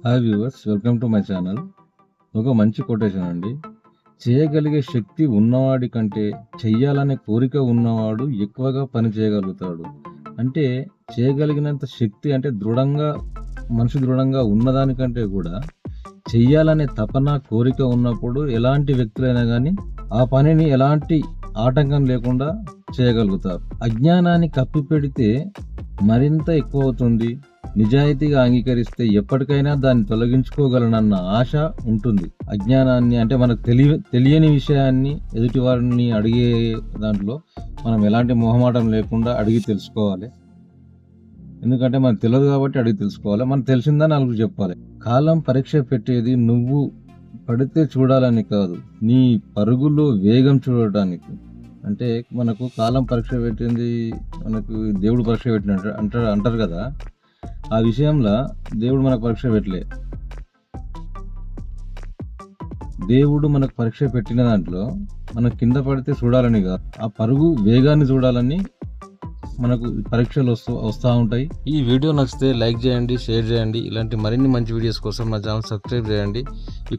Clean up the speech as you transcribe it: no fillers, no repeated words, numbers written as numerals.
Hi viewers, welcome to my channel. ఒక మంచి quotation అండి. చేయగలిగే శక్తి ఉన్నవాడి కంటే చెయ్యాలనే కోరిక ఉన్నవాడు ఎక్కువగా పని చేయగలుగుతాడు. అంటే చేయగలిగినంత శక్తి అంటే మనిషి దృఢంగా ఉన్నదానికంటే కూడా చెయ్యాలనే తపన కోరిక ఉన్నప్పుడు ఎలాంటి వ్యక్తులైనా కానీ ఆ పనిని ఎలాంటి ఆటంకం లేకుండా చేయగలుగుతారు. అజ్ఞానాన్ని కప్పిపెడితే మరింత ఎక్కువ అవుతుంది. నిజాయితీగా అంగీకరిస్తే ఎప్పటికైనా దాన్ని తొలగించుకోగలనన్న ఆశ ఉంటుంది. అజ్ఞానాన్ని అంటే మనకు తెలియని విషయాన్ని ఎదుటి వారిని అడిగే దాంట్లో మనం ఎలాంటి మొహమాటం లేకుండా అడిగి తెలుసుకోవాలి. ఎందుకంటే మనకు తెలియదు కాబట్టి అడిగి తెలుసుకోవాలి. మనకు తెలిసిందని నలుగురు చెప్పాలి. కాలం పరీక్ష పెట్టేది నువ్వు పడితే చూడాలని కాదు, నీ పరుగులో వేగం చూడటానికి. అంటే మనకు కాలం పరీక్ష పెట్టింది, మనకు దేవుడు పరీక్ష పెట్టినట్టు అంటారు కదా. ఆ విషయంలో దేవుడు మనకు పరీక్ష పెట్టలే. దేవుడు మనకు పరీక్ష పెట్టిన దాంట్లో మనం కింద పడితే చూడాలని కాదు, ఆ పరుగు వేగాన్ని చూడాలని మనకు పరీక్షలు వస్తూ ఉంటాయి. ఈ వీడియో నచ్చితే లైక్ చేయండి, షేర్ చేయండి. ఇలాంటి మరిన్ని మంచి వీడియోస్ కోసం నా ఛానల్ సబ్స్క్రైబ్ చేయండి. ఈ